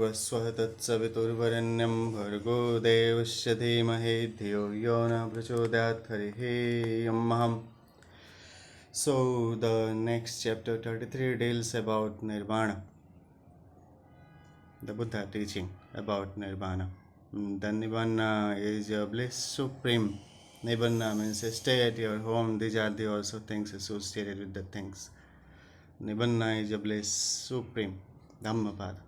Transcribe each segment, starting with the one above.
भूर्भुवस्वः तत्सवितुर्वरेण्यं भर्गो देवस्य धीमहि धियो यो न प्रचोदयात् हरिः यम्. So the next chapter 33 deals about Nirvana, the Buddha teaching about Nirvana. The Nibbana is a bliss supreme. Nibbana means stay at your home. These are the also things associated with the things. Nibbana is a bliss supreme. Dhammapada.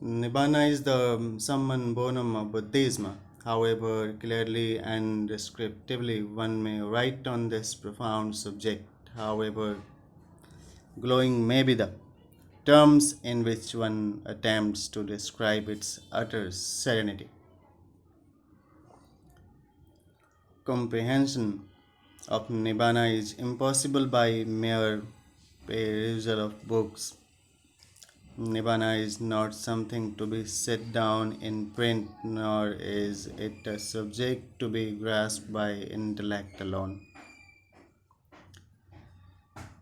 Nibbana is the summum bonum of Buddhism. However, clearly and descriptively, one may write on this profound subject. However, glowing may be the terms in which one attempts to describe its utter serenity. Comprehension of Nibbana is impossible by mere perusal of books. Nibbana is not something to be set down in print, nor is it a subject to be grasped by intellect alone.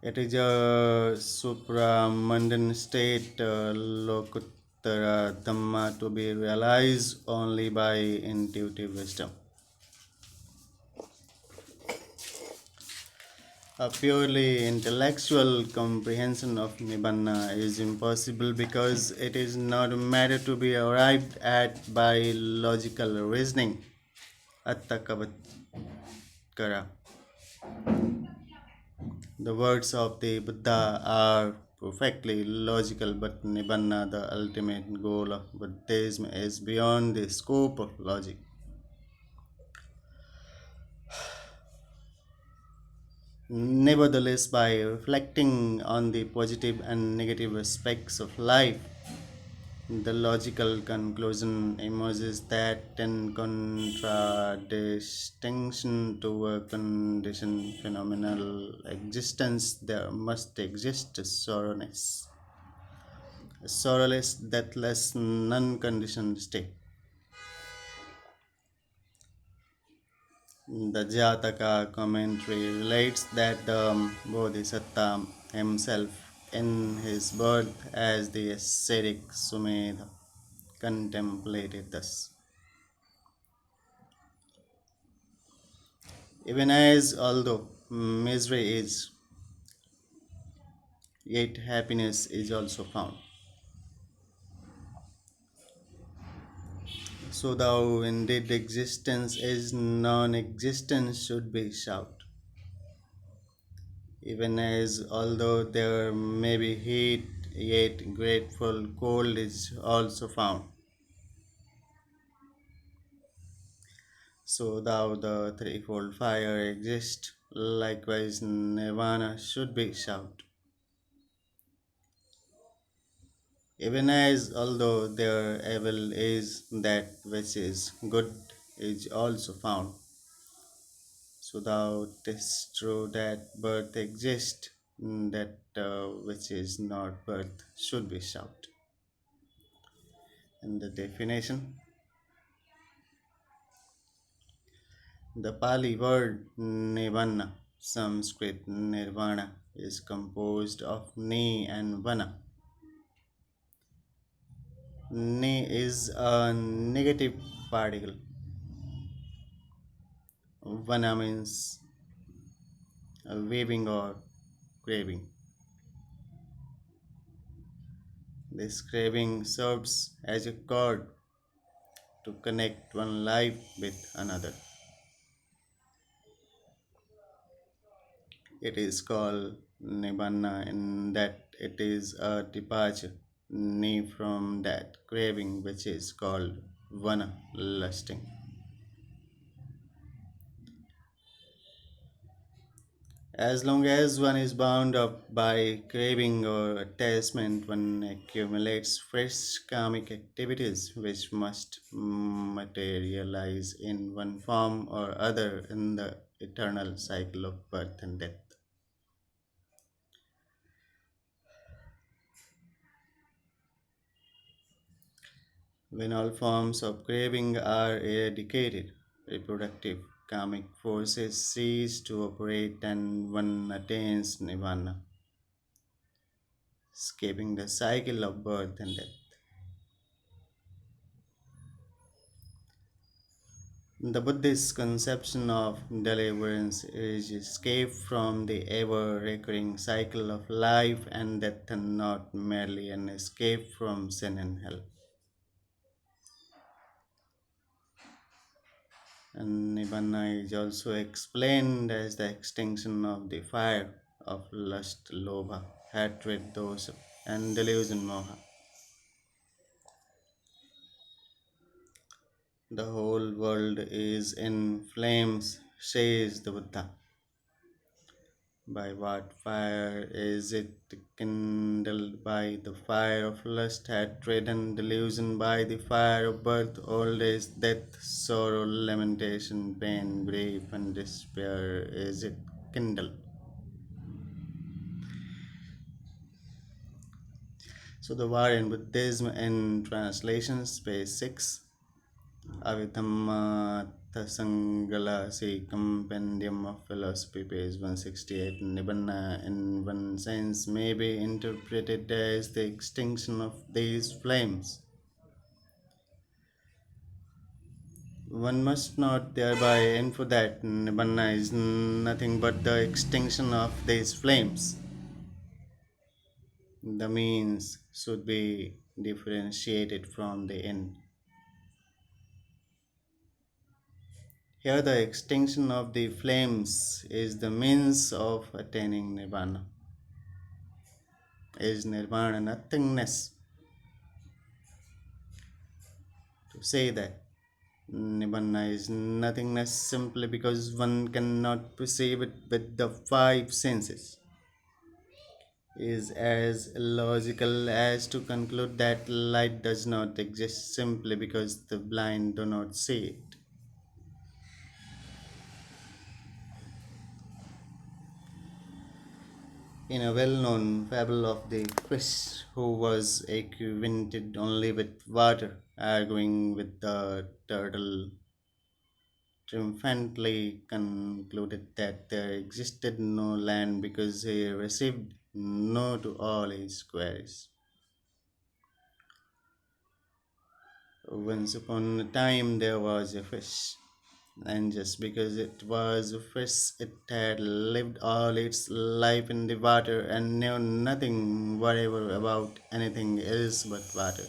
It is a supramundane state, Lokuttara Dhamma, to be realized only by intuitive wisdom. A purely intellectual comprehension of Nibbana is impossible because it is not a matter to be arrived at by logical reasoning. Attakavatkara. The words of the Buddha are perfectly logical, but Nibbana, the ultimate goal of Buddhism, is beyond the scope of logic. Nevertheless, by reflecting on the positive and negative aspects of life, the logical conclusion emerges that in contradistinction to a conditioned phenomenal existence, there must exist a sorrowness, a sorrowless, deathless, non-conditioned state. The Jataka commentary relates that the Bodhisattva himself, in his birth as the ascetic Sumedha, contemplated thus. Even as although misery is, yet happiness is also found. So thou indeed existence is non-existence should be shout. Even as although there may be heat, yet grateful cold is also found. So thou the threefold fire exists, likewise nirvana should be shout. Even as although there evil is, that which is good is also found. So thou tis true that birth exists, that which is not birth should be shout. And the definition, the Pali word nirvana, Sanskrit nirvana, is composed of ni and vana. Ni is a negative particle. Vana means waving or craving. This craving serves as a cord to connect one life with another. It is called nibbana in that it is a departure ni from that craving which is called vana, lusting. As long as one is bound up by craving or attachment, one accumulates fresh karmic activities which must materialize in one form or other in the eternal cycle of birth and death. When all forms of craving are eradicated, reproductive karmic forces cease to operate and one attains nirvana. escaping the cycle of birth and death. The Buddhist conception of deliverance is escape from the ever recurring cycle of life and death, and not merely an escape from sin and hell. And Nibbana is also explained as the extinction of the fire of lust, lobha, hatred, dosa, and delusion, moha. The whole world is in flames, says the Buddha. By what fire is it kindled? By the fire of lust, hatred, and delusion, by the fire of birth, old age, death, sorrow, lamentation, pain, grief, and despair is it kindled. So the war in Buddhism in translation, space 6. Avidhamma Sangala see Compendium of Philosophy, page 168. Nibbana, in one sense, may be interpreted as the extinction of these flames. One must not thereby infer that Nibbana is nothing but the extinction of these flames. The means should be differentiated from the end. Here, the extinction of the flames is the means of attaining nirvana. Is nirvana nothingness? To say that nirvana is nothingness simply because one cannot perceive it with the five senses is as illogical as to conclude that light does not exist simply because the blind do not see it. In a well known fable of the fish who was acquainted only with water, arguing with the turtle, triumphantly concluded that there existed no land because he received no to all his queries. Once upon a time there was a fish, and just because it was a fish, it had lived all its life in the water and knew nothing whatever about anything else but water.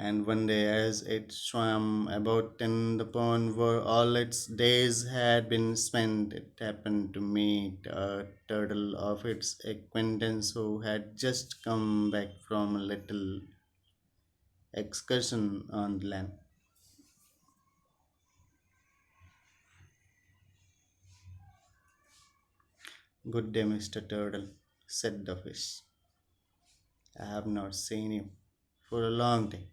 And one day, as it swam about in the pond where all its days had been spent, it happened to meet a turtle of its acquaintance who had just come back from a little excursion on the land. "Good day, Mr. Turtle," said the fish. "I have not seen you for a long time.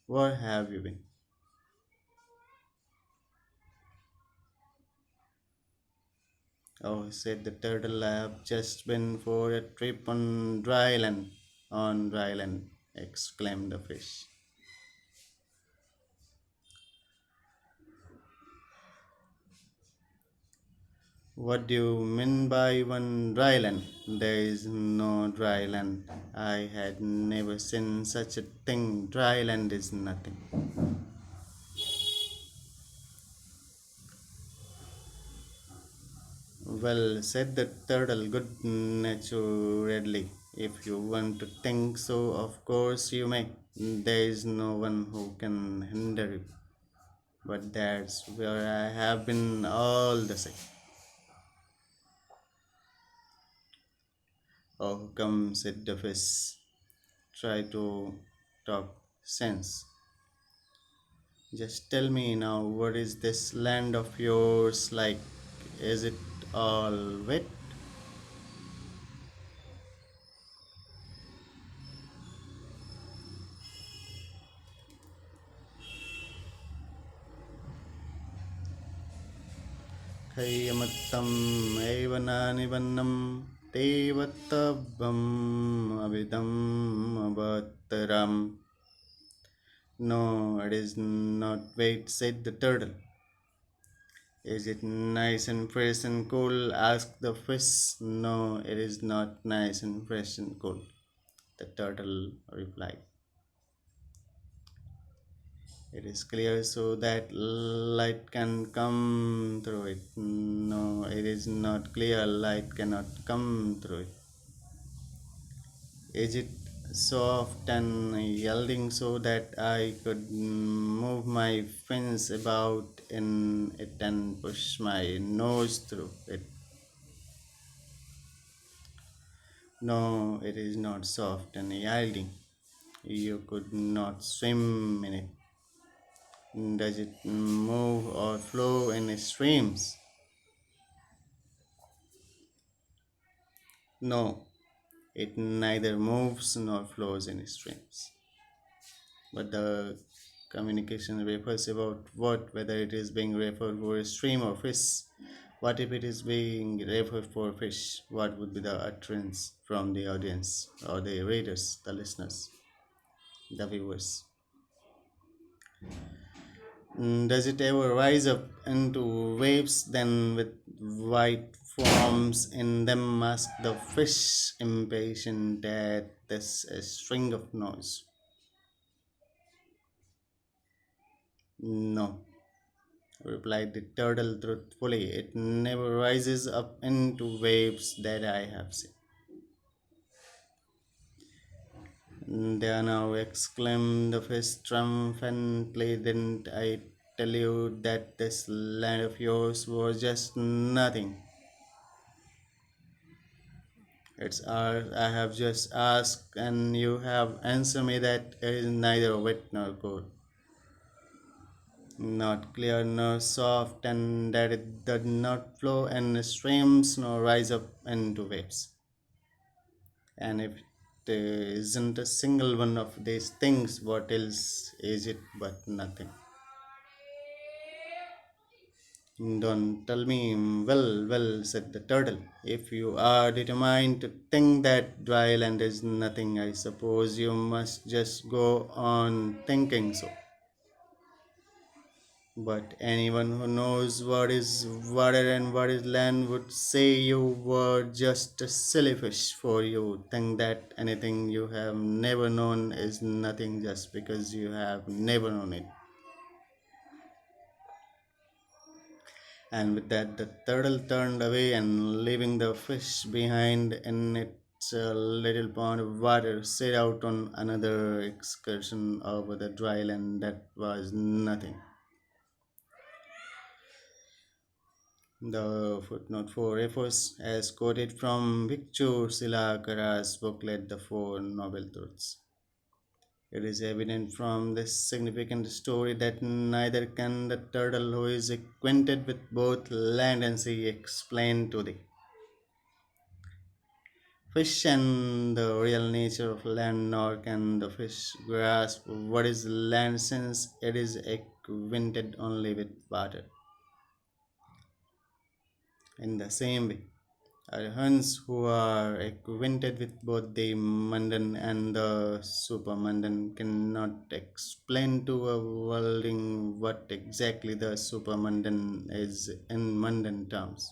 Where have you been?" "Oh," said the turtle, "I have just been for a trip on dry land." "On dry land," exclaimed the fish. "What do you mean by one dry land?" "There is no dry land. I had never seen such a thing. Dry land is nothing." "Well," said the turtle good naturedly, "if you want to think so, of course you may. There is no one who can hinder you. But that's where I have been all the same." "Oh, come," said the fish, "try to talk sense. Just tell me now, what is this land of yours like? Is it all wet?" "Khayamattam evanani vannam tevattabam avidam abataram." "No, it is not wet," said the turtle. Is it nice and fresh and cool? Asked the fish. No, it is not nice and fresh and cool, the turtle replied. It is clear so that light can come through it. No, it is not clear. Light cannot come through it. Is it soft and yielding so that I could move my fins about in it and push my nose through it? No, it is not soft and yielding. You could not swim in it. Does it move or flow in streams? No, it neither moves nor flows in streams. But the communication refers about what, whether it is being referred for a stream or fish. What if it is being referred for fish? What would be the utterance from the audience or the readers, the listeners, the viewers? Does it ever rise up into waves then with white forms in them? Asked the fish, impatient at this string of noise. No, replied the turtle truthfully. It never rises up into waves that I have seen. There now, exclaimed the fish triumphantly. Didn't I tell you that this land of yours was just nothing? It's ours. I have just asked, and you have answered me that it is neither wet nor cold, not clear nor soft, and that it does not flow in streams nor rise up into waves. And if there isn't a single one of these things, what else is it but nothing? Don't tell me. Well, well, said the turtle. If you are determined to think that dry land is nothing, I suppose you must just go on thinking so. But anyone who knows what is water and what is land would say you were just a silly fish, for you think that anything you have never known is nothing just because you have never known it. And with that, the turtle turned away and leaving the fish behind in its little pond of water, set out on another excursion over the dry land that was nothing. The footnote 4 refers as quoted from Bhikshu Silakara's booklet, The Four Noble Truths. It is evident from this significant story that neither can the turtle who is acquainted with both land and sea explain to the fish and the real nature of land, nor can the fish grasp what is land since it is acquainted only with water. In the same way, arhants who are acquainted with both the mundane and the supermundane cannot explain to a worldling what exactly the supermundane is in mundane terms.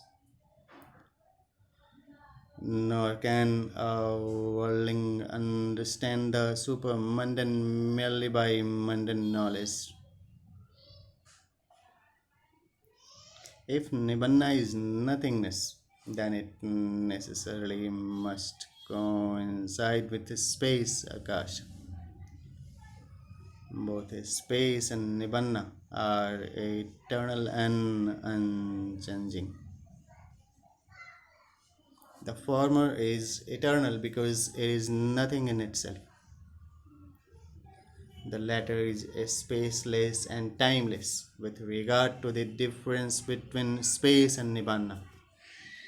Nor can a worldling understand the supermundane merely by mundane knowledge. If Nibbana is nothingness, then it necessarily must coincide with space, Akasha. Both space and Nibbana are eternal and unchanging. The former is eternal because it is nothing in itself. The latter is spaceless and timeless. With regard to the difference between space and Nibbana,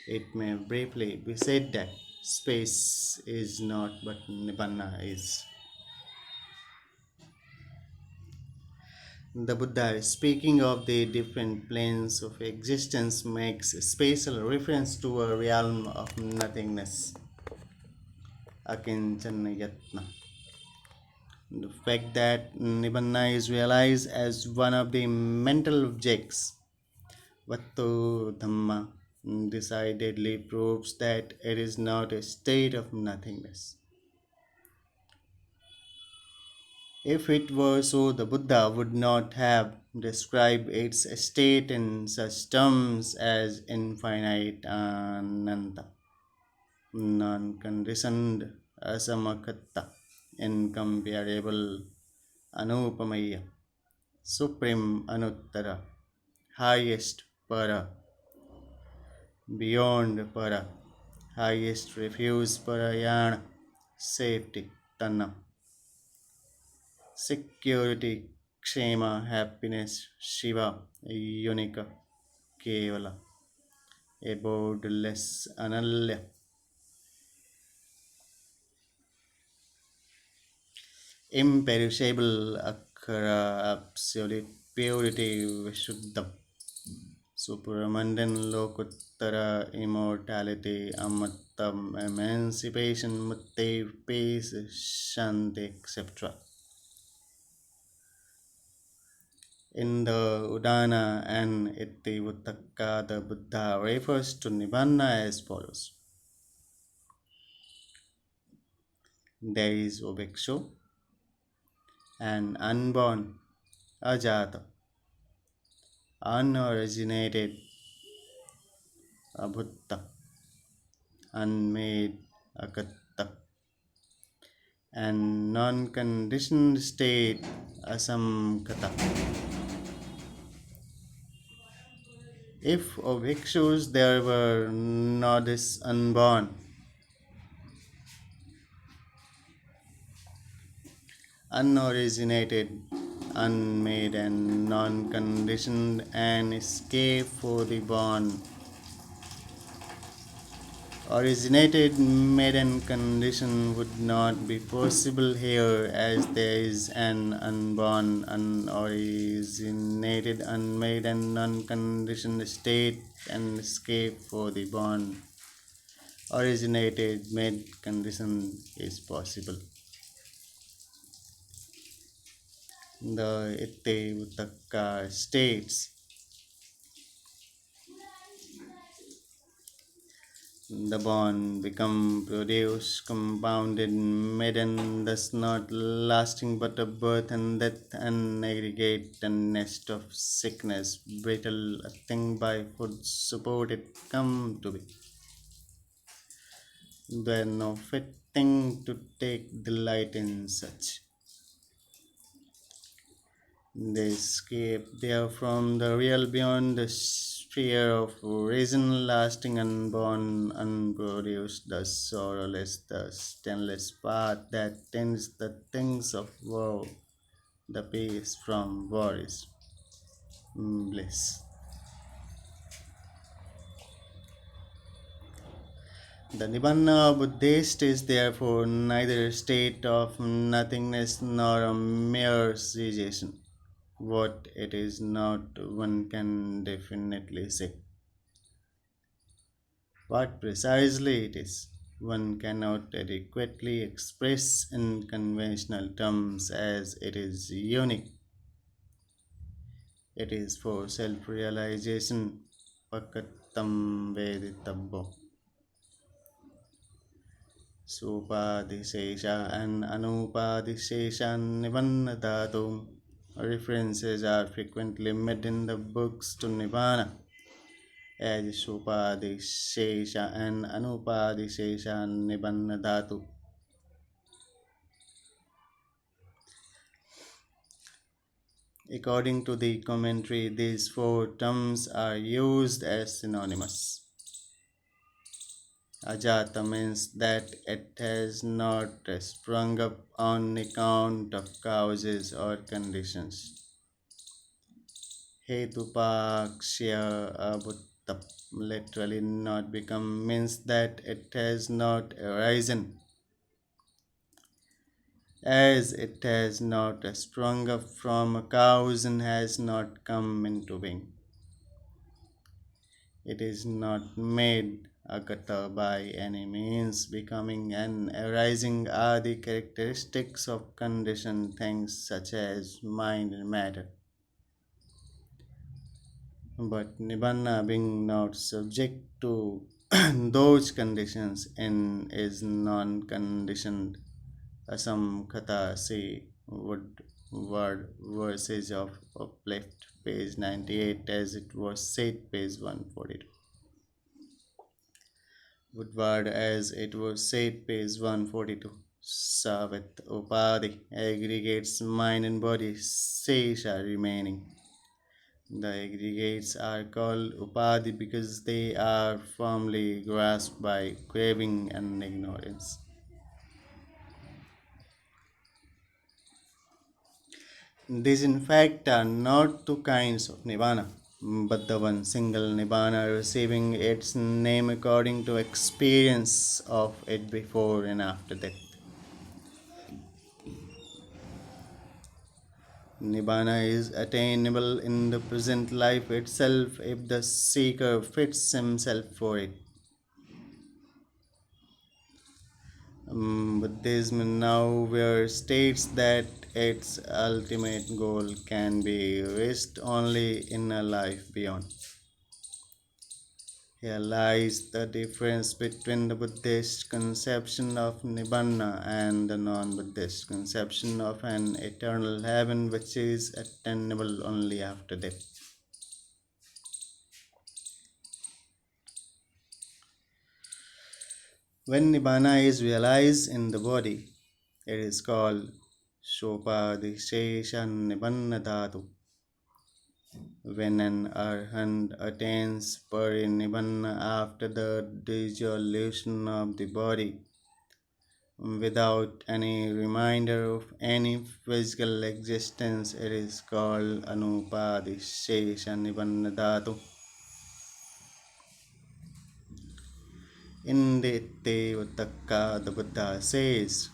it may briefly be said that space is not but Nibbana is. The Buddha, speaking of the different planes of existence, makes special reference to a realm of nothingness, Akinchanayatna. The fact that Nibbana is realized as one of the mental objects, Vatto Dhamma decidedly proves that it is not a state of nothingness. If it were so, the Buddha would not have described its state in such terms as infinite ananta, non conditioned asamakata, incomparable anupamaya, supreme anuttara, highest para, beyond para, highest refuge parayana, safety, tanna, security, kshema, happiness, shiva, unica, kevala, abodiless, analya, imperishable, akara, absolute purity, vishuddha, superabundant, lokuttara, immortality, amattam, emancipation, mutte, peace, shanti, etc. In the Udana and Itivuttaka, the Buddha refers to Nibbana as follows. There is a bhikshu, an unborn, ajata, unoriginated, abhutta, unmade, akatta, and non-conditioned state, asamkata. If of bhikshus there were not this unborn, unoriginated, unmade, and non conditioned, and escape for the born. Originated, made, and conditioned would not be possible here as there is an unborn, unoriginated, unmade, and non conditioned state, and escape for the born. Originated, made, conditioned is possible. The Itte Uttaka states the bond become produce compounded maiden thus not lasting but a birth and death and aggregate a nest of sickness brittle a thing by food supported come to be there no fit thing to take delight in such. They escape therefrom the real beyond the sphere of reason, lasting, unborn, unproduced, the sorrowless, the stainless path that tends the things of woe, the peace from worries, bliss. The Nibbana Buddhist is therefore neither a state of nothingness nor a mere cessation. What it is not, one can definitely say. What precisely it is, one cannot adequately express in conventional terms as it is unique. It is for self realization, pakattam veditabbo. Supadishesha and Anupadishesha Nibbana Dhatu. References are frequently made in the books to Nibbana as Supadishesha and Anupadishesha Nibbana Dhatu. According to the commentary, these four terms are used as synonymous. Ajata means that it has not sprung up on account of causes or conditions. Hetupakshya abhuttap literally not become means that it has not arisen, as it has not sprung up from a cause and has not come into being. It is not made agata by any means, becoming and arising are the characteristics of conditioned things such as mind and matter. but Nibbana being not subject to those conditions and is non-conditioned. Asamkhata say word verses of uplift page 98 as it was said page 142. Woodward as it was said page 142. Savit Upadhi aggregates mind and body, Sesha remaining. The aggregates are called Upadhi because they are firmly grasped by craving and ignorance. These, in fact, are not two kinds of Nibbana, but the one single Nibbana receiving its name according to experience of it before and after death. Nibbana is attainable in the present life itself if the seeker fits himself for it. Buddhism nowhere states that its ultimate goal can be reached only in a life beyond. Here lies the difference between the Buddhist conception of Nibbana and the non Buddhist conception of an eternal heaven which is attainable only after death. When Nibbana is realized in the body, it is called Sopadishesha Nibbana Dhatu. When an arhat attains parinibbana after the dissolution of the body, without any reminder of any physical existence, it is called Anupadishesha Nibbana Dhatu. In the Tevataka, the Buddha says,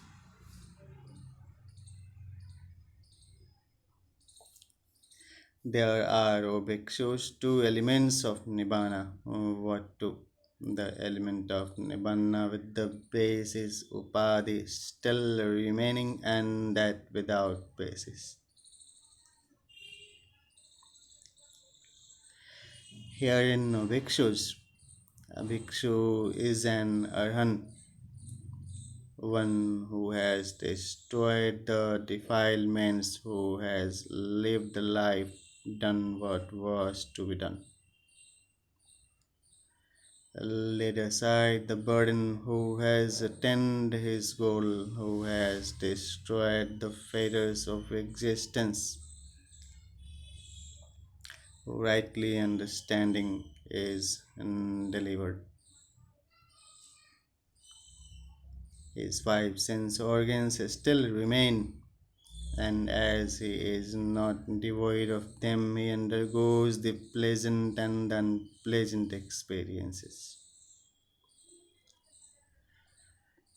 there are, O bhikshus, two elements of Nibbana. What two? The element of Nibbana with the basis Upadhi still remaining, and that without basis. Herein, O bhikshus, a bhikshu is an arhat, one who has destroyed the defilements, who has lived the life, done what was to be done, laid aside the burden, who has attained his goal, who has destroyed the fetters of existence, who rightly understanding is delivered. His five sense organs still remain, and as he is not devoid of them, he undergoes the pleasant and unpleasant experiences.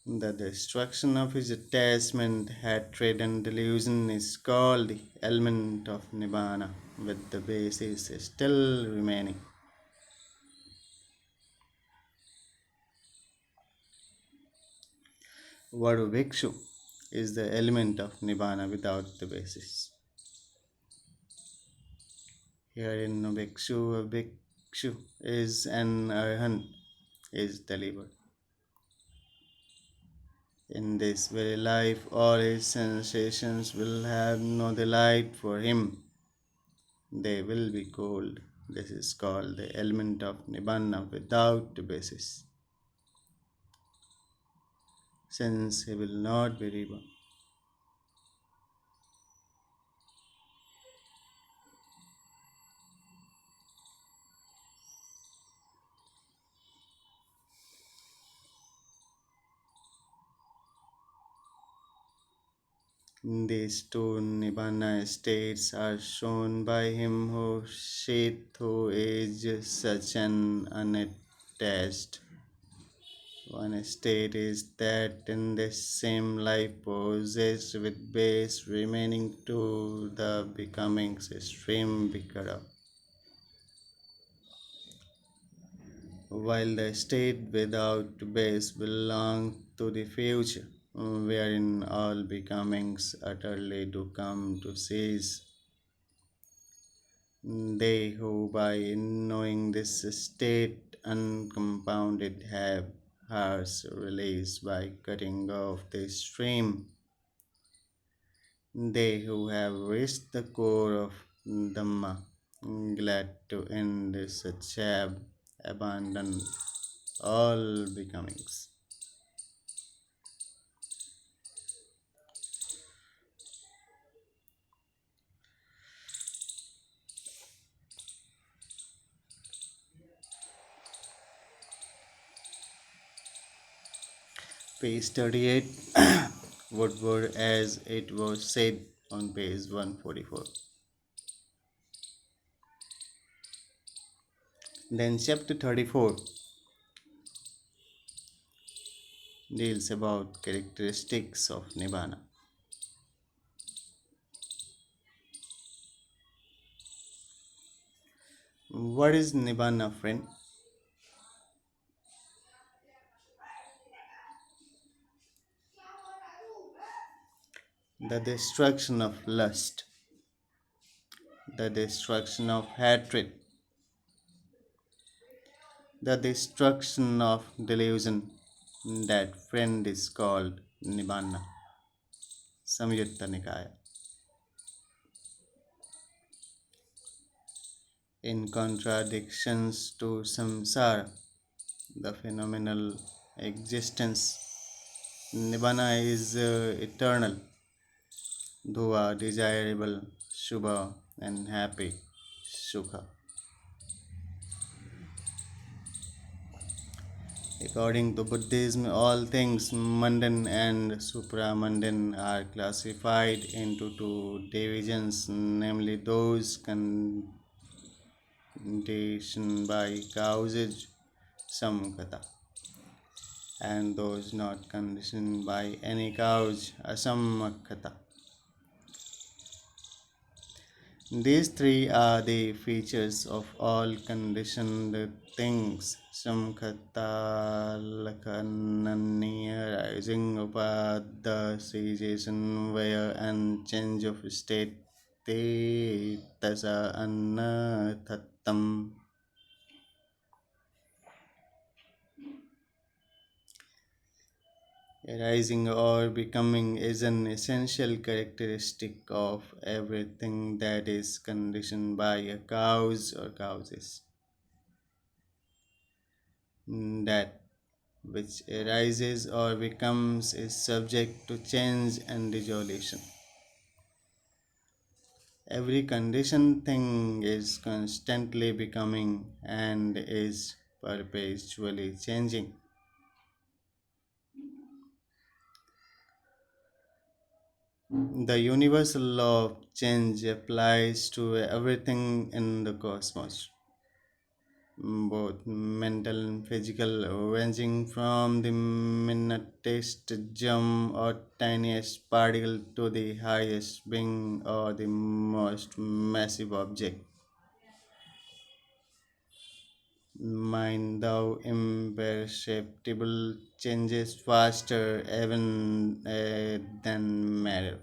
The destruction of his attachment, hatred, and delusion is called the element of Nibbana, with the basis still remaining. Vadu Bhikshu is the element of Nibbana without the basis. Herein, a bhikshu is an arhat, is delivered. In this very life, all his sensations will have no delight for him. They will be cold. This is called the element of Nibbana without the basis. Since he will not be reborn. These two Nibbana states are shown by him who who is such an unattached. One state is that in this same life possessed with base remaining to the becoming's stream Vikara, while the state without base belongs to the future, wherein all becomings utterly do come to cease. They who, by knowing this state uncompounded, have hours released by cutting off the stream. They who have reached the core of Dhamma, glad to end such abandon all becomings. Page 38 Woodward as it was said on page 144. Then chapter 34 deals about characteristics of Nibbana. What is Nibbana, friend? The destruction of lust, the destruction of hatred, the destruction of delusion. That friend is called Nibbana. Samyutta Nikaya. In contradictions to samsara, the phenomenal existence, Nibbana is eternal, Dhua desirable, Shubha and happy, Sukha. According to Buddhism, all things mundane and supramundane are classified into two divisions, namely those conditioned by causage, samkata, and those not conditioned by any cause, asammakata. These three are the features of all conditioned things. Samkhata lakananya, rising upada, cessation, wear, and change of state. Te tasa anathatam. Arising or becoming is an essential characteristic of everything that is conditioned by a cause or causes. That which arises or becomes is subject to change and dissolution. Every conditioned thing is constantly becoming and is perpetually changing. The universal law of change applies to everything in the cosmos, both mental and physical, ranging from the minutest germ or tiniest particle to the highest being or the most massive object. Mind, thou imperceptible, changes faster even than matter.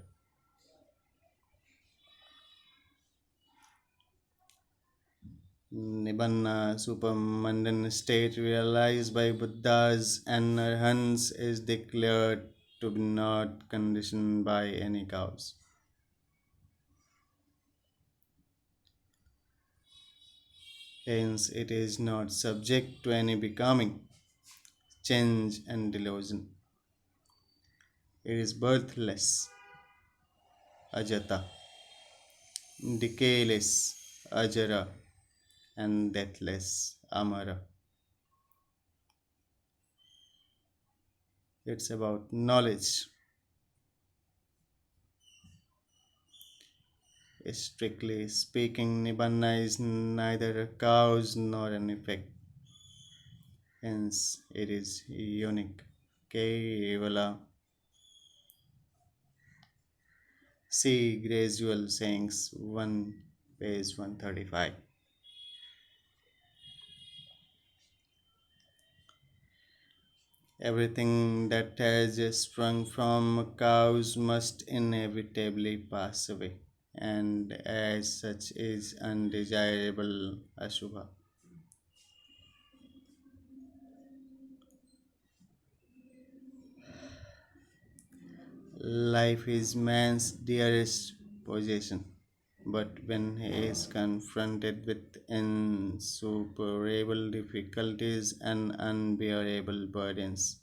Nibbana, supermundane state realized by Buddhas and Arhants, is declared to be not conditioned by any cause. Hence, it is not subject to any becoming, change, and delusion. It is birthless, ajata, decayless, ajara, and deathless, amara. It's about knowledge. Strictly speaking, Nibbana is neither a cause nor an effect. Hence, it is unique. Kevala. See Gradual Sayings 1, page 135. Everything that has sprung from cows must inevitably pass away, and as such is undesirable Ashubha. Life is man's dearest possession, but when he is confronted with insuperable difficulties and unbearable burdens,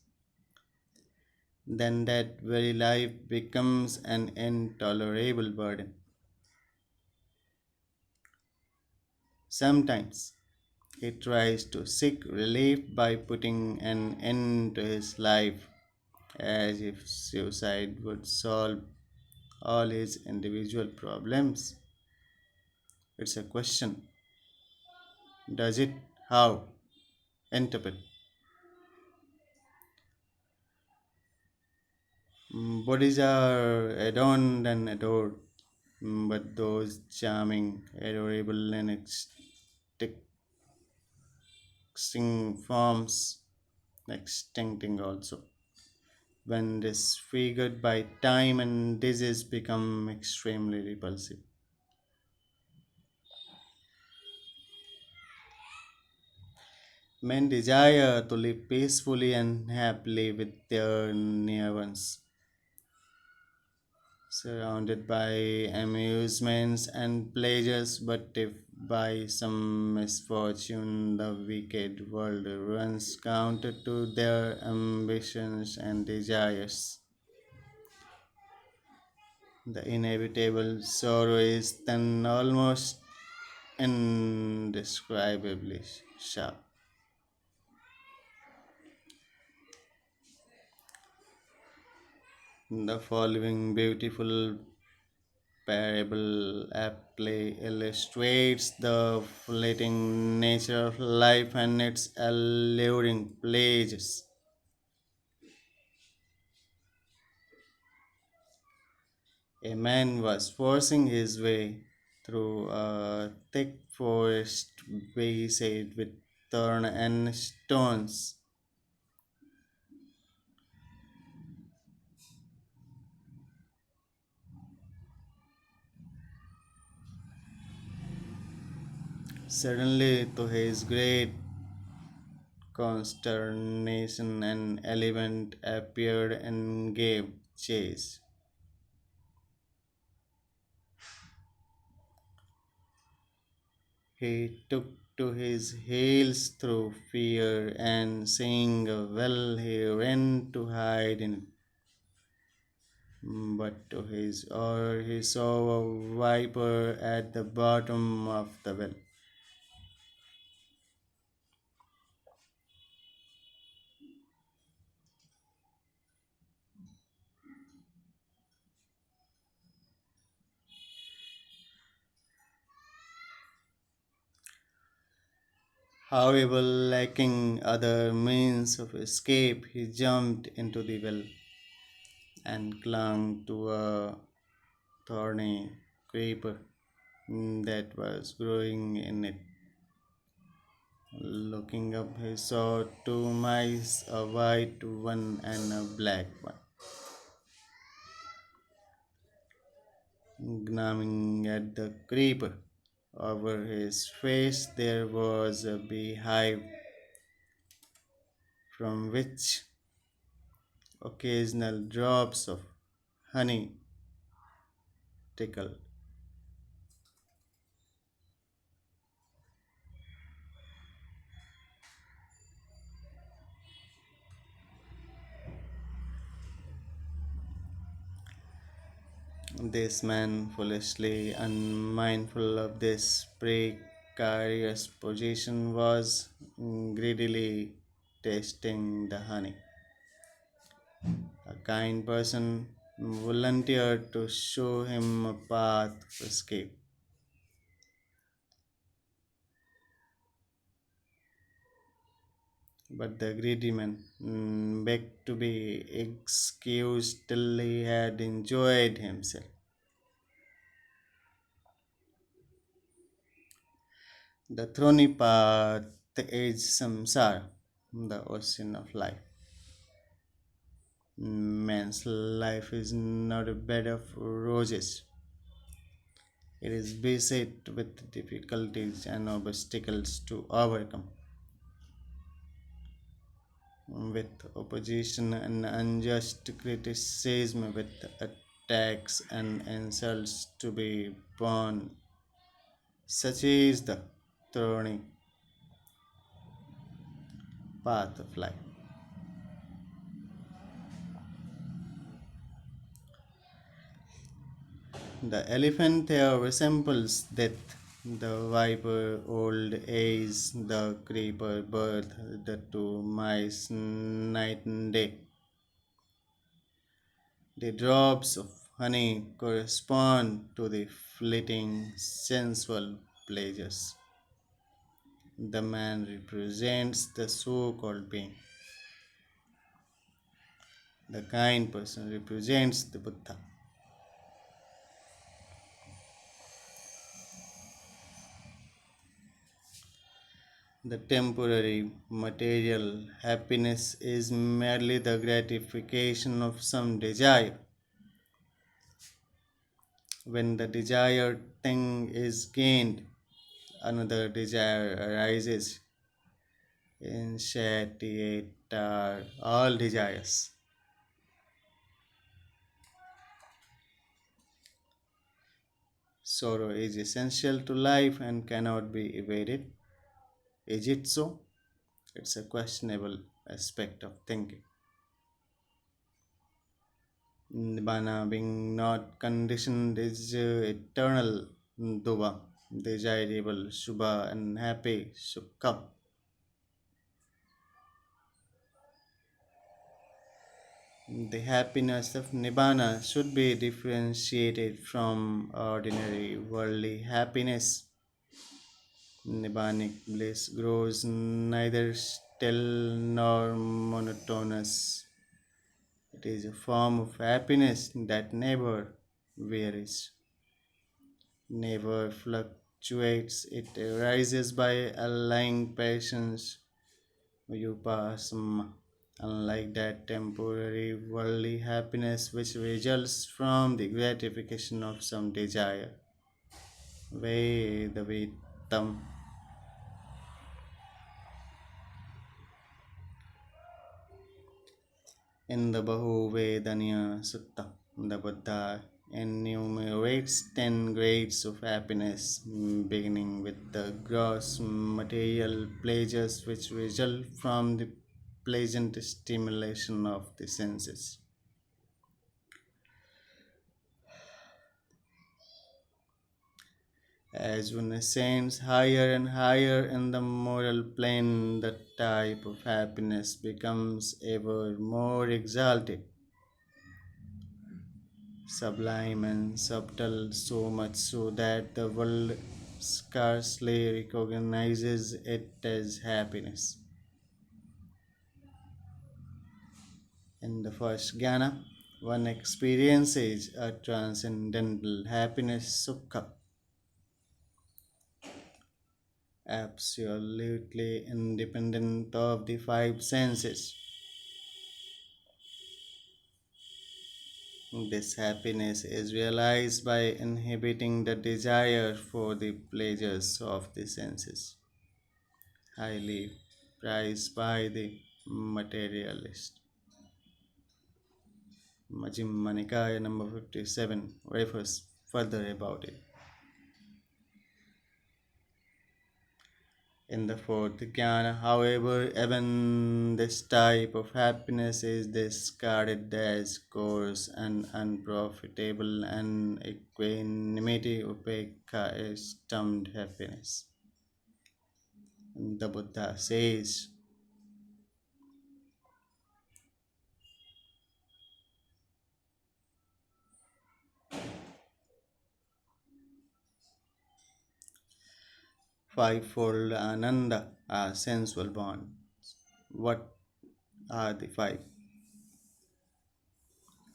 then that very life becomes an intolerable burden. Sometimes he tries to seek relief by putting an end to his life, as if suicide would solve all his individual problems. It's a question. Does it? How? Interpret. Bodies are adorned and adored, but those charming, adorable, and extinct forms extincting also. When disfigured by time and disease become extremely repulsive. Men desire to live peacefully and happily with their near ones, surrounded by amusements and pleasures, but if by some misfortune the wicked world runs counter to their ambitions and desires, the inevitable sorrow is then almost indescribably sharp. The following beautiful parable aptly illustrates the fleeting nature of life and its alluring pleasures. A man was forcing his way through a thick forest beset with thorn and stones. Suddenly, to his great consternation, an elephant appeared and gave chase. He took to his heels through fear, and seeing a well, he ran to hide in it. But to his horror, he saw a viper at the bottom of the well. However, lacking other means of escape, he jumped into the well and clung to a thorny creeper that was growing in it. Looking up, he saw two mice, a white one and a black one, gnawing at the creeper. Over his face, there was a beehive from which occasional drops of honey trickled. This man, foolishly unmindful of this precarious position, was greedily tasting the honey. A kind person volunteered to show him a path of escape, but the greedy man begged to be excused till he had enjoyed himself. The thorny path is samsara, the ocean of life. Man's life is not a bed of roses. It is beset with difficulties and obstacles to overcome, with opposition and unjust criticism, with attacks and insults to be borne. Such is the thorny path of life. The elephant there resembles death, the viper old age, the creeper birth, the two mice night and day. The drops of honey correspond to the fleeting sensual pleasures. The man represents the so called being. The kind person represents the Buddha. The temporary material happiness is merely the gratification of some desire. When the desired thing is gained, another desire arises. Insatiate are all desires. Sorrow is essential to life and cannot be evaded. Is it so? It's a questionable aspect of thinking. Nibbana being not conditioned is eternal duva, desirable, shubha, and happy, sukha. The happiness of Nibbana should be differentiated from ordinary worldly happiness. Nibbanic bliss grows neither still nor monotonous. It is a form of happiness that never varies, never fluctuates. It arises by allaying passions, upasama, unlike that temporary worldly happiness which results from the gratification of some desire. Vedavitam. In the Bahuvedaniya Sutta, the Buddha enumerates 10 grades of happiness, beginning with the gross material pleasures which result from the pleasant stimulation of the senses. As one ascends higher and higher in the moral plane, the type of happiness becomes ever more exalted, sublime and subtle, so much so that the world scarcely recognizes it as happiness. In the first jhana, one experiences a transcendental happiness, sukha, absolutely independent of the five senses. This happiness is realized by inhibiting the desire for the pleasures of the senses, highly prized by the materialist. Majjhima Nikaya number 57 refers further about it. In the fourth jnana, however, even this type of happiness is discarded as coarse and unprofitable, and equanimity upekha is termed happiness. The Buddha says, fivefold ananda are sensual bonds. What are the five?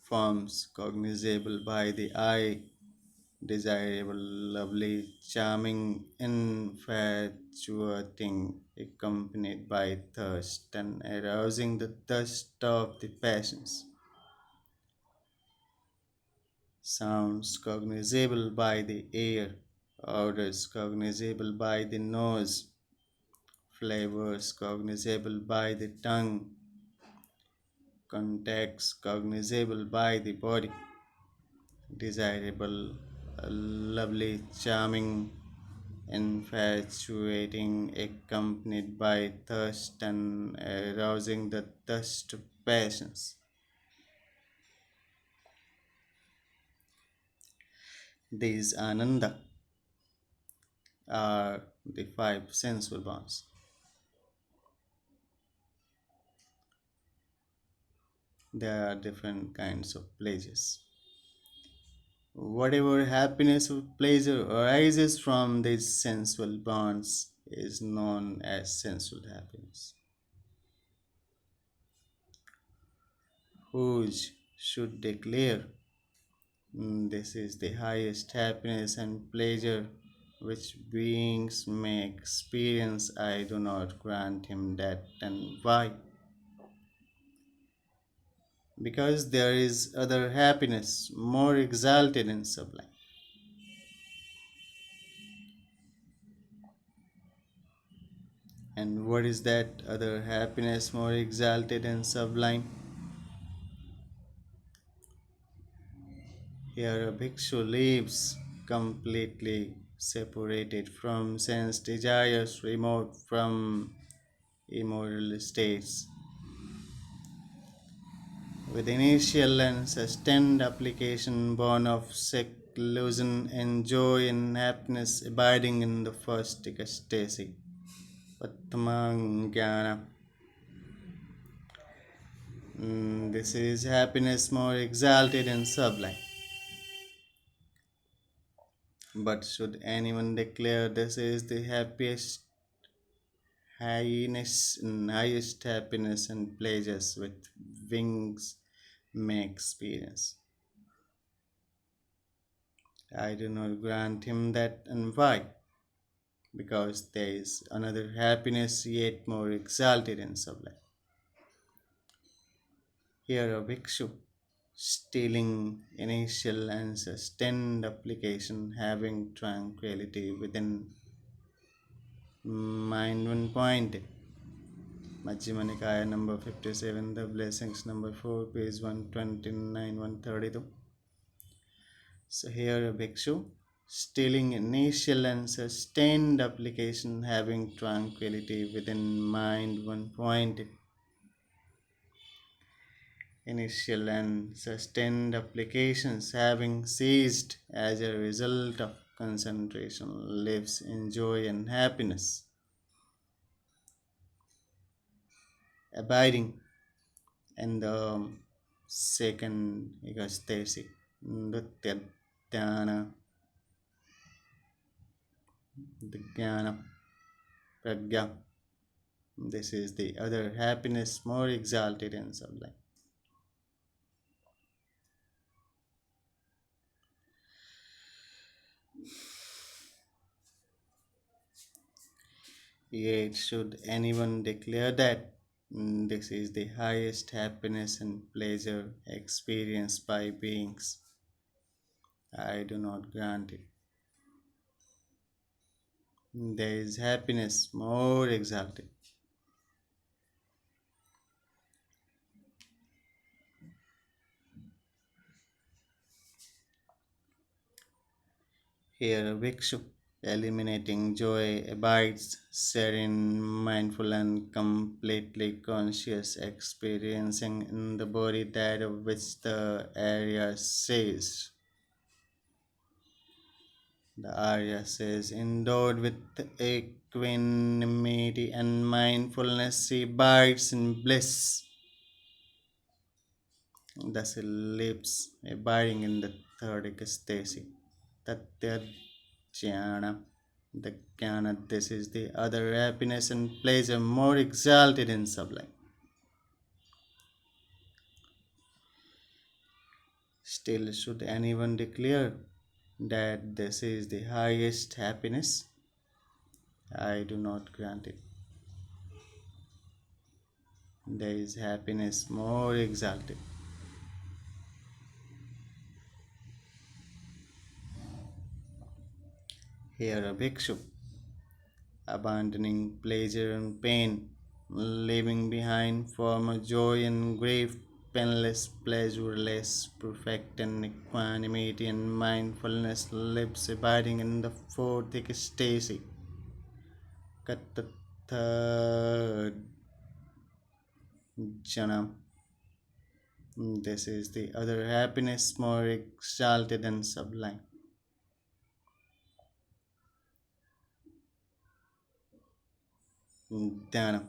Forms cognizable by the eye, desirable, lovely, charming, infatuating, accompanied by thirst and arousing the thirst of the passions. sounds cognizable by the ear, odors cognizable by the nose, flavors cognizable by the tongue, contacts cognizable by the body, desirable, lovely, charming, infatuating, accompanied by thirst and arousing the thirst of passions. These ananda are the five sensual bonds. There are different kinds of pleasures. Whatever happiness or pleasure arises from these sensual bonds is known as sensual happiness. Whose should declare, This is the highest happiness and pleasure which beings may experience. I do not grant him that. And why? Because there is other happiness more exalted and sublime. And what is that other happiness more exalted and sublime? Here a bhikshu lives completely separated from sense desires, remote from immoral states, with initial and sustained application born of seclusion and joy and happiness abiding in the first ecstasy. Pattamang This is happiness more exalted and sublime. But should anyone declare this is the happiest highest happiness and pleasures with wings may experience, I do not grant him that. And why? Because there is another happiness yet more exalted and sublime. Here a bhikshu, stealing initial and sustained application, having tranquility within mind when pointed. Majjhima Nikaya number 57, the blessings number 4, page 129, 132. So here a bhikshu, stealing initial and sustained application, having tranquility within mind when pointed. Initial and sustained applications having ceased as a result of concentration, lives in joy and happiness, abiding in the second ecstatic, nritya dhyana, the jnana, pragya. This is the other happiness more exalted and sublime. Yet, should anyone declare that this is the highest happiness and pleasure experienced by beings, I do not grant it. There is happiness more exalted. Here, a bhikshu, eliminating joy, abides serene, mindful, and completely conscious, experiencing in the body that of which the Arya says. The Arya says, endowed with equanimity and mindfulness, he abides in bliss. Thus he lives, abiding in the third ecstasy. Tatya jnana. The jnana, this is the other happiness and pleasure more exalted and sublime. Still, should anyone declare that this is the highest happiness, I do not grant it. There is happiness more exalted. Here a bhikshu, abandoning pleasure and pain, leaving behind former joy and grief, painless, pleasureless, perfect in equanimity and mindfulness, lives abiding in the fourth ecstasy. Katatha Janam. This is the other happiness more exalted and sublime. Dhanam.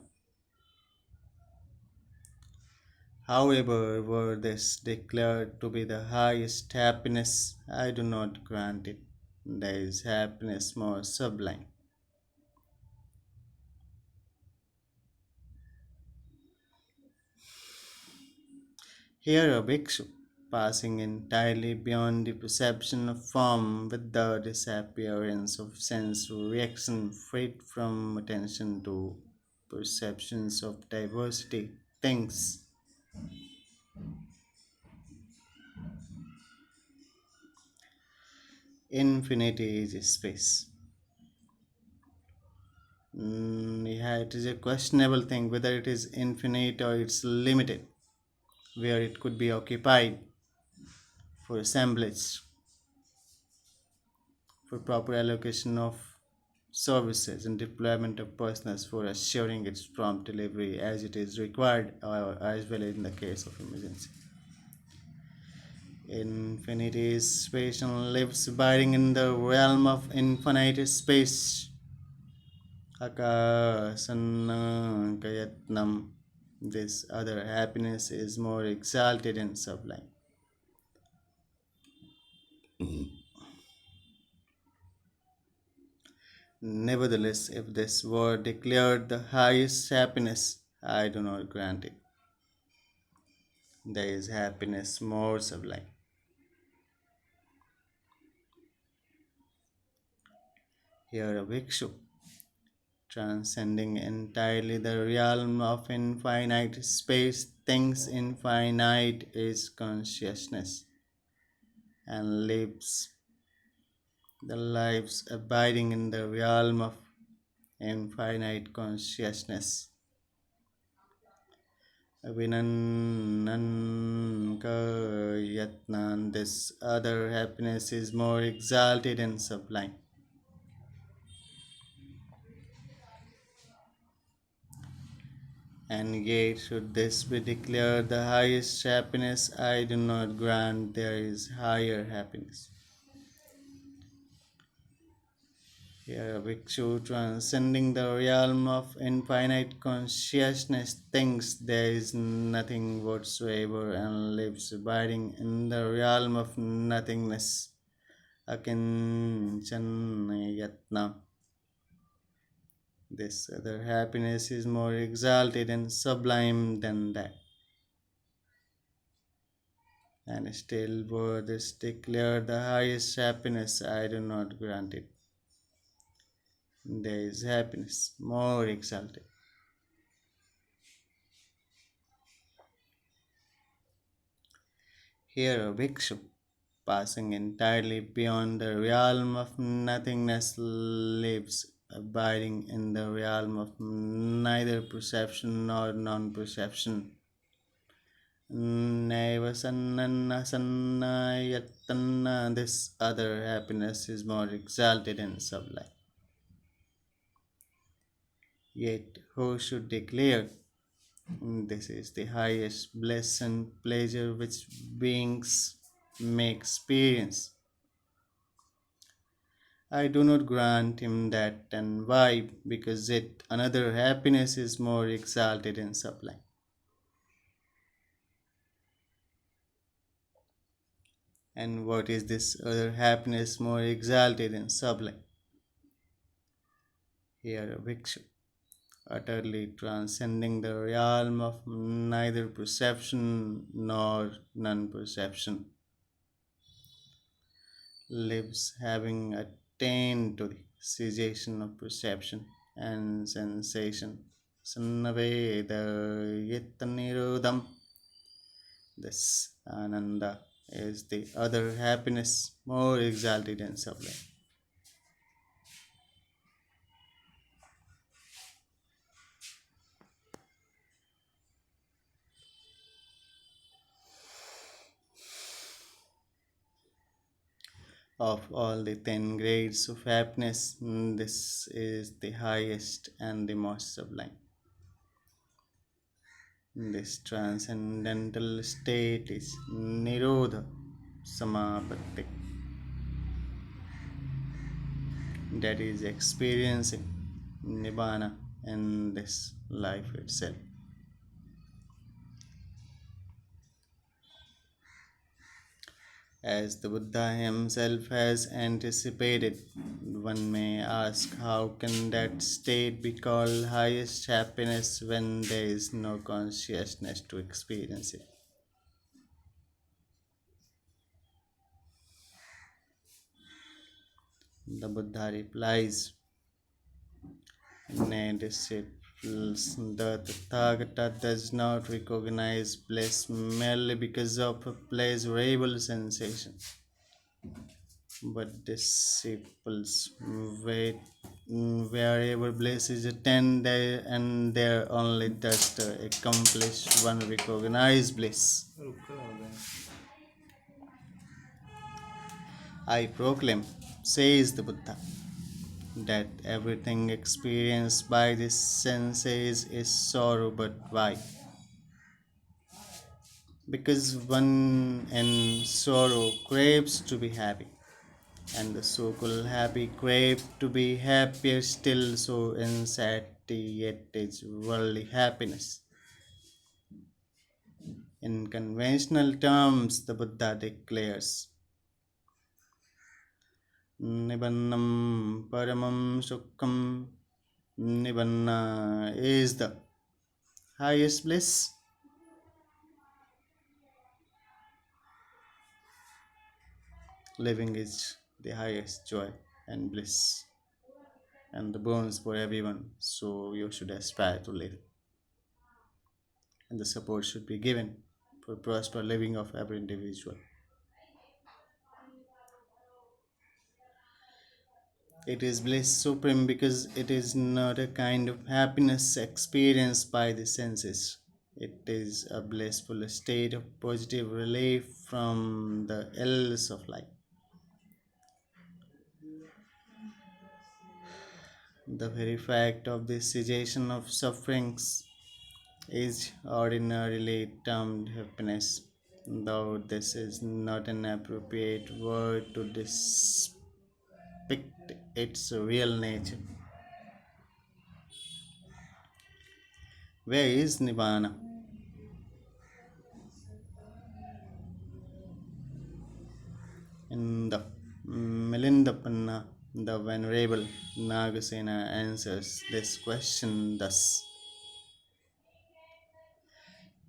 However, were this declared to be the highest happiness, I do not grant it. There is happiness more sublime. Here a bhikshu, passing entirely beyond the perception of form with the disappearance of sense reaction, freed from attention to perceptions of diversity, things. Infinity is space. Yeah, it is a questionable thing whether it is infinite or it's limited, where it could be occupied for assemblage, for proper allocation of services and deployment of personnel for assuring its prompt delivery as it is required, or as well in the case of emergency. Infinity is space and lives abiding in the realm of infinite space. Akasanakayatnam. This other happiness is more exalted and sublime. Nevertheless, if this were declared the highest happiness, I do not grant it. There is happiness more sublime. Here a bhikshu, transcending entirely the realm of infinite space, thinks infinite is consciousness, and lives the lives abiding in the realm of infinite consciousness. Vinananka this other happiness is more exalted and sublime. And yet, should this be declared the highest happiness, I do not grant there is higher happiness. Here, Bhikshu, transcending the realm of infinite consciousness, thinks there is nothing whatsoever and lives abiding in the realm of nothingness. Akinchanayatna. This other happiness is more exalted and sublime than that. And still, were this declared the highest happiness, I do not grant it. There is happiness more exalted. Here, a bhikshu, passing entirely beyond the realm of nothingness, lives abiding in the realm of neither perception nor non perception. Neva sanna sanna yatanna. This other happiness is more exalted and sublime. Yet, who should declare this is the highest bliss and pleasure which beings may experience? I do not grant him that, and why? Because yet another happiness is more exalted and sublime. And what is this other happiness more exalted and sublime? Here, a Bhikshu, utterly transcending the realm of neither perception nor non perception, lives having attained to the cessation of perception and sensation. Sannaveda Yetanirodham. This Ananda is the other happiness more exalted and sublime. Of all the 10 grades of happiness, this is the highest and the most sublime. This transcendental state is Nirodha Samapatti, that is experiencing Nibbana in this life itself. As the Buddha himself has anticipated, one may ask how can that state be called highest happiness when there is no consciousness to experience it? The Buddha replies, nay, disciples, the Tathagata does not recognize bliss merely because of a pleasurable sensation. But disciples wait wherever bliss is attained there and there only does the accomplished one recognize bliss. I proclaim, says the Buddha, that everything experienced by the senses is sorrow, but why? Because one in sorrow craves to be happy, and the so called happy crave to be happier still, so insatiate worldly happiness. In conventional terms, the Buddha declares Nibbannam Paramam Sukham. Nibbana is the highest bliss. Living is the highest joy and bliss, and the bonus for everyone, so you should aspire to live. And the support should be given for prosper living of every individual. It is bliss supreme because it is not a kind of happiness experienced by the senses. It is a blissful state of positive relief from the ills of life. The very fact of the cessation of sufferings is ordinarily termed happiness, though this is not an appropriate word to depict its real nature. Where is Nibbana? In the Milindapanna, the Venerable Nagasena answers this question thus: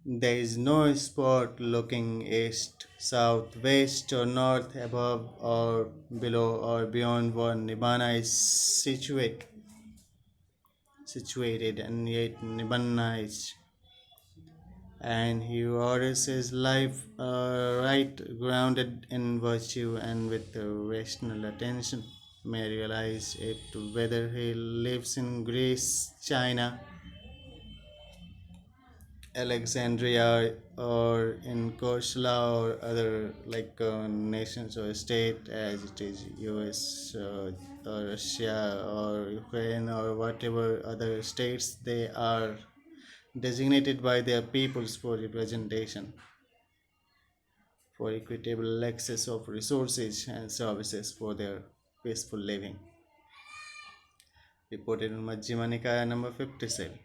there is no spot looking east, south, west, or north, above or below or beyond where Nibbana is situated, and yet Nibbana is. And he orders his life right, grounded in virtue and with rational attention, may realize it whether he lives in Greece, China, Alexandria, or in Kosala or other nations or state as it is US or Russia or Ukraine or whatever other states they are designated by their peoples for representation, for equitable access of resources and services for their peaceful living. Reported in Majjhima Nikaya number 57.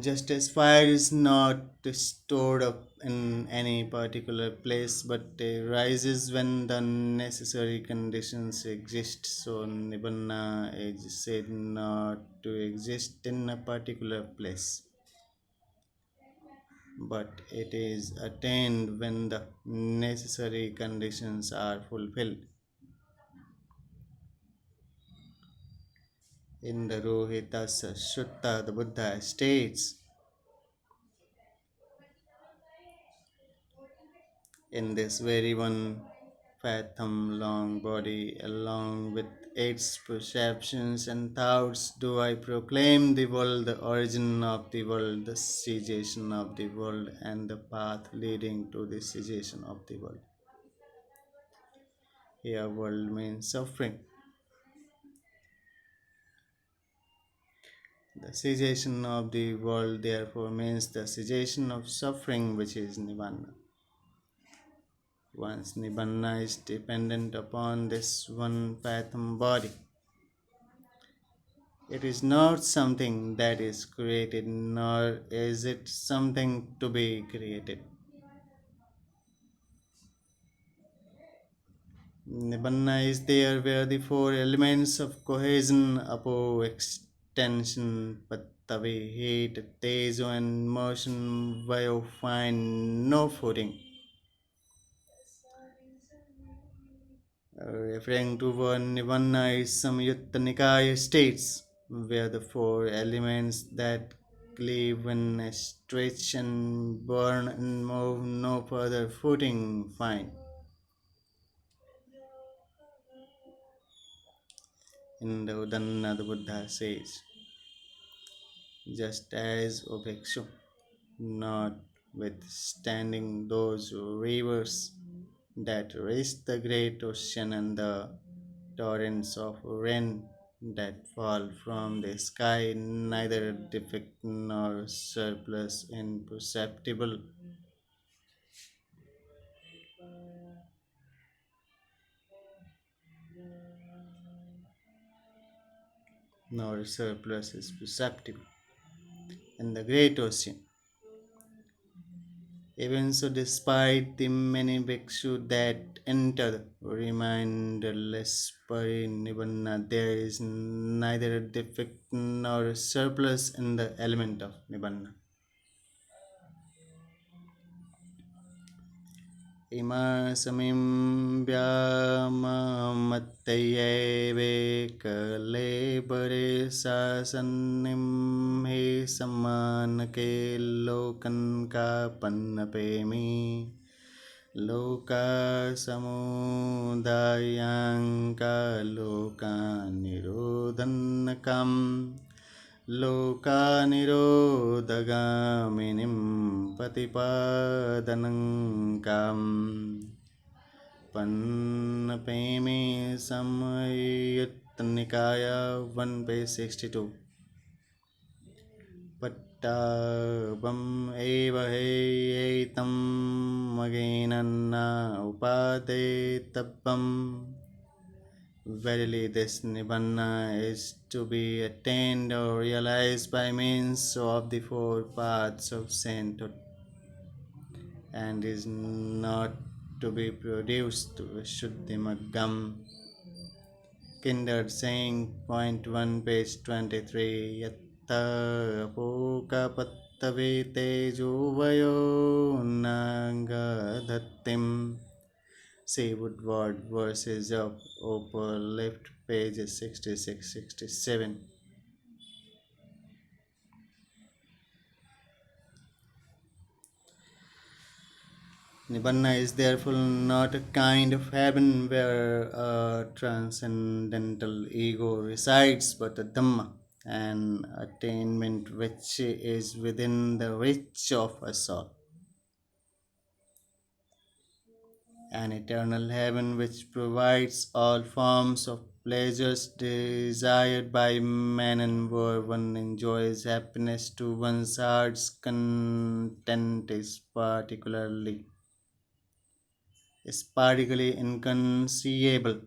Just as fire is not stored up in any particular place but rises when the necessary conditions exist, so Nibbana is said not to exist in a particular place, but it is attained when the necessary conditions are fulfilled. In the Rohitasa Sutta, the Buddha states, in this very one fathom long body, along with its perceptions and thoughts, do I proclaim the world, the origin of the world, the cessation of the world, and the path leading to the cessation of the world. Here, world means suffering. The cessation of the world, therefore, means the cessation of suffering, which is Nibbana. Once Nibbana is dependent upon this one Patham body, it is not something that is created, nor is it something to be created. Nibbana is there where the four elements of cohesion, apo, extension, pattavi, heat, tejo, and motion, vayo find no footing. Referring to one Nibbana is Samyutta Nikaya states, where the four elements that cleave and stretch and burn and move no further footing find. In the Udanna, the Buddha says, just as Ubhikshu, notwithstanding those rivers that reach the great ocean and the torrents of rain that fall from the sky, neither defect nor surplus imperceptible, nor surplus is perceptible in the great ocean. Even so, despite the many bhikshus that enter reminderless parinibbana, there is neither defect nor surplus in the element of nibbana. इमासमिं व्याममत्यैवेकलेबरे शासनिं हि सम्मानके लोकन् कापन्नपेमि लोकासमुदायाङ्का लोकानिरोधन्नकम् लोकानिरोधगामिनीं प्रतिपादनं काम् पन्नपेमि संयुत्तनिकाय 1 page 62 पट्टाभम् एव हेयैतं मगेनन्ना उपादेतव्यम्. Verily, this Nibbana is to be attained or realized by means of the four paths of sainthood, and is not to be produced to Shuddhimaggam. Kindred saying, point 1, page 23, Yatta apokapattave tejo vayo nangadhattim. See Woodward verses of upper left, pages 66-67. Nibbana is therefore not a kind of heaven where a transcendental ego resides, but a Dhamma, an attainment which is within the reach of us all. An eternal heaven which provides all forms of pleasures desired by man, and where one enjoys happiness to one's heart's content is particularly inconceivable.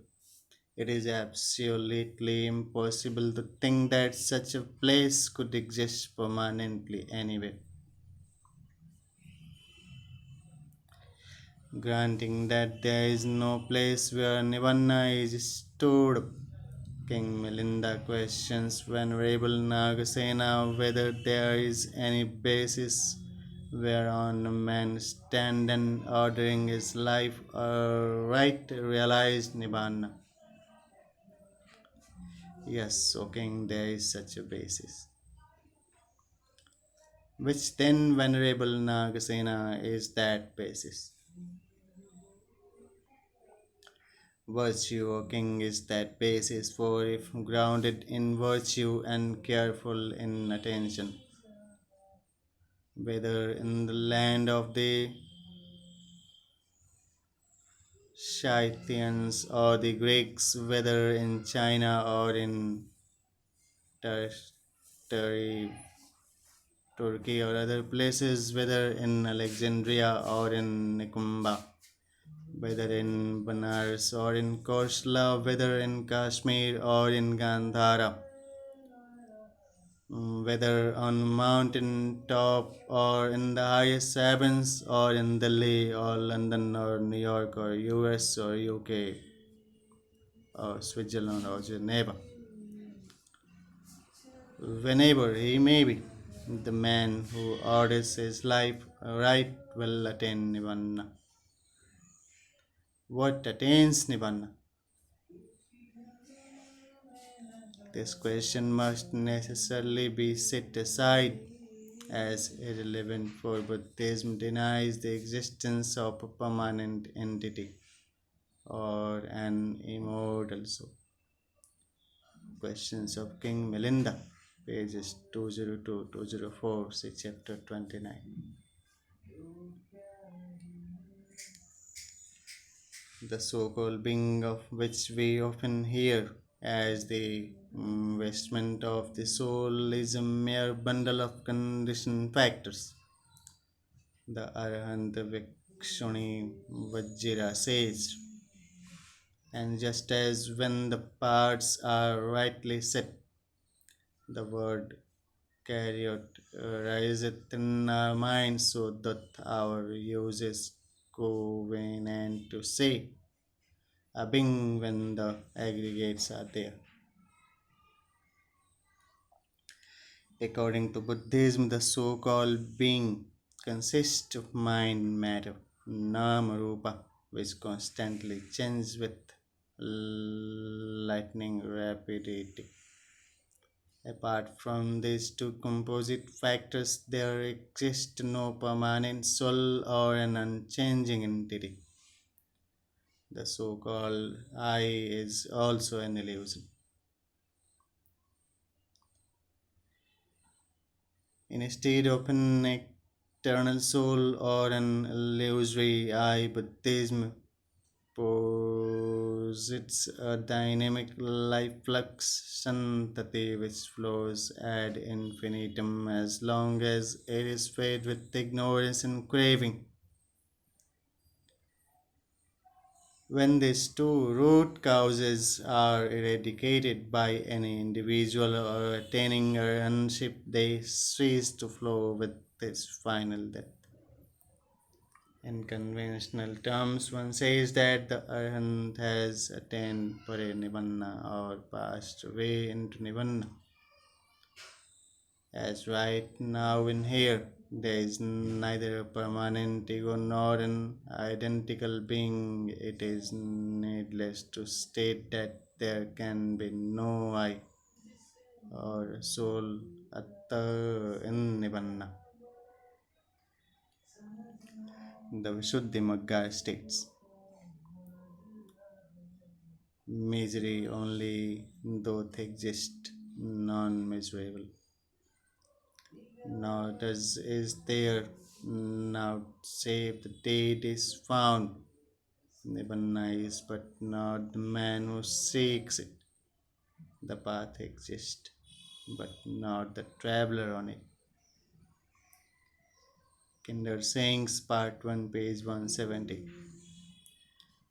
It is absolutely impossible to think that such a place could exist permanently anywhere. Granting that there is no place where Nirvana is stored up, King Milinda questions Venerable Nagasena whether there is any basis whereon a man stand and ordering his life right realized Nibbana. Yes, O King, there is such a basis. Which then, Venerable Nagasena, is that basis? Virtue, O King, is that basis, for if grounded in virtue and careful in attention, whether in the land of the Scythians or the Greeks, whether in China or in Turkey, Turkey or other places, whether in Alexandria or in Nikumba, whether in Banaras or in Kosla, whether in Kashmir or in Gandhara, whether on mountain top or in the highest heavens or in Delhi or London or New York or US or UK or Switzerland or Geneva. Whenever he may be, the man who orders his life right will attain Nibbana. What attains Nibbana? This question must necessarily be set aside as irrelevant, for Buddhism denies the existence of a permanent entity or an immortal soul. Questions of King Milinda, pages 202 204, chapter 29. The so called being of which we often hear as the vestment of the soul is a mere bundle of conditioned factors. The Arahant Vikshuni Vajra says, and just as when the parts are rightly set, the word Cariot riseth in our minds, so doth our use is covenant to say a being when the aggregates are there. According to Buddhism, the so called being consists of mind matter, nama rupa, which constantly changes with lightning rapidity. Apart from these two composite factors, there exists no permanent soul or an unchanging entity. The so called I is also an illusion. Instead of an eternal soul or an illusory I, Buddhism posits a dynamic life flux santati which flows ad infinitum as long as it is fed with ignorance and craving. When these two root causes are eradicated by any individual or attaining arahantship, they cease to flow with this final death. In conventional terms, one says that the arahant has attained parinibbana or passed away into nibbana. As right now in here, there is neither a permanent ego nor an identical being. It is needless to state that there can be no I or soul atta in nibbana. The Visuddhimagga states, misery only doth exist, non-miserable. Nor does is there now save the deed is found. Nibbana is but not the man who seeks it. The path exists, but not the traveler on it. Kinder Sayings, Part 1, page 170.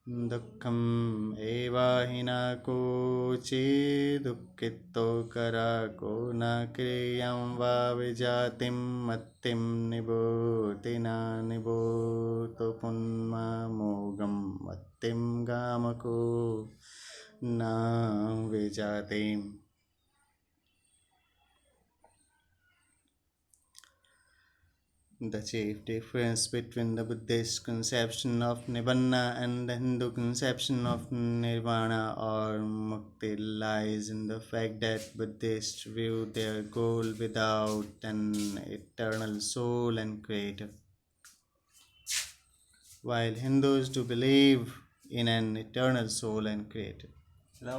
Dukkham eva hina ko che dukkito kara ko na kriyam va vijatim mattim nibotina niboto punma mogam mattim gamako na vijatim. The chief difference between the Buddhist conception of Nibbana and the Hindu conception of Nirvana or Mukti lies in the fact that Buddhists view their goal without an eternal soul and creator, while Hindus do believe in an eternal soul and creator. This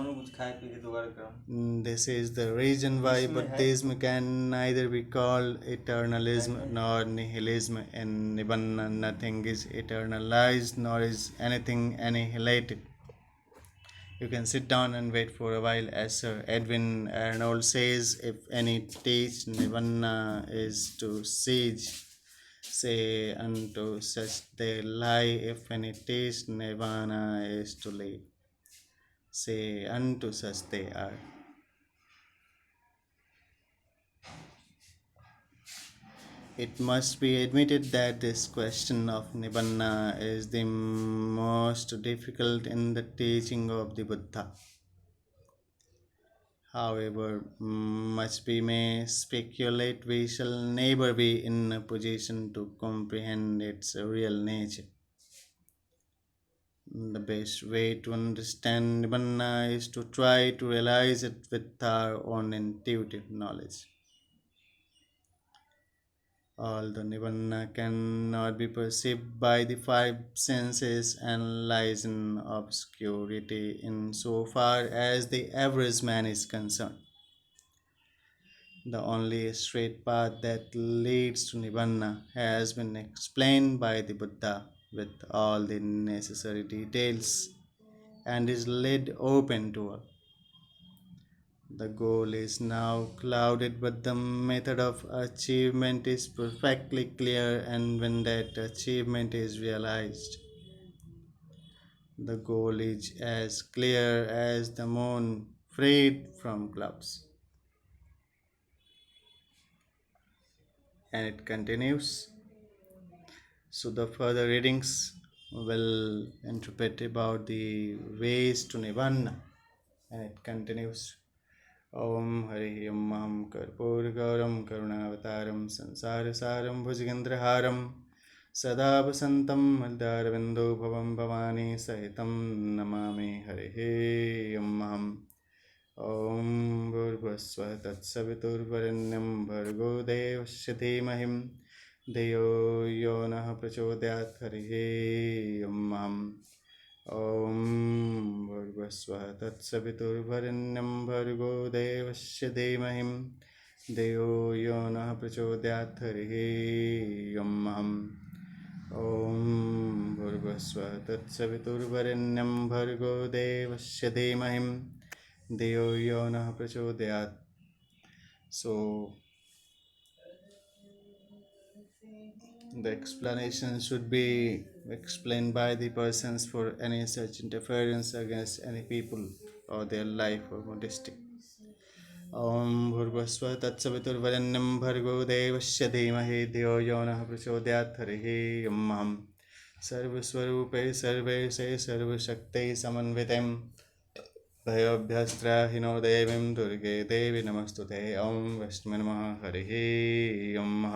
is the reason why Buddhism can neither be called eternalism nor nihilism. In Nibbana, nothing is eternalized nor is anything annihilated. You can sit down and wait for a while, as Sir Edwin Arnold says. If any teach Nibbana is to siege, say unto such they lie. If any teach Nirvana is to live, say unto such they are. It must be admitted that this question of Nibbana is the most difficult in the teaching of the Buddha. However much we may speculate, we shall never be in a position to comprehend its real nature. The best way to understand Nibbana is to try to realize it with our own intuitive knowledge. Although Nibbana cannot be perceived by the five senses and lies in obscurity in so far as the average man is concerned, the only straight path that leads to Nibbana has been explained by the Buddha with all the necessary details and is laid open to all. The goal is now clouded, but the method of achievement is perfectly clear, and when that achievement is realized, the goal is as clear as the moon freed from clouds. And it continues. So, the further readings will interpret about the ways to Nibbana, and it continues. Om Hari Om Maham Karpurgauram Karunavataram Sansarasaram Bhujagendraharam Sada Vasantam Madharavindo Bhavam Bhavani Sahitam Namami Hari Om Maham Om Bhurvasva Tatsaviturvarenyam Bhargo Devasya Dhimahim Deyo Yonah Prachodayat Hari Om Maham Om Bhurvasvah Tatsaviturvarenyam Bhargo Devasya Dhimahim Deyo Yonah Prachodayat Hari Om Om Bhurvasvah Tatsaviturvarenyam Bhargo Devasya Dhimahim Deyo Yonah Prachodayat. So the explanation should be explained by the persons for any such interference against any people or their life or modesty. Om Bhurvasva Tatsaviturvarenyam Bhargo Devasya Dhimahi Dhyo Yonah Prachodayat Harihi Om Sarvaswarupe Sarvese Sarvashakte Samanvitem Bhayabhyastra Devim Durge Devi Namastute Om Vishnu Namaha Harihi Om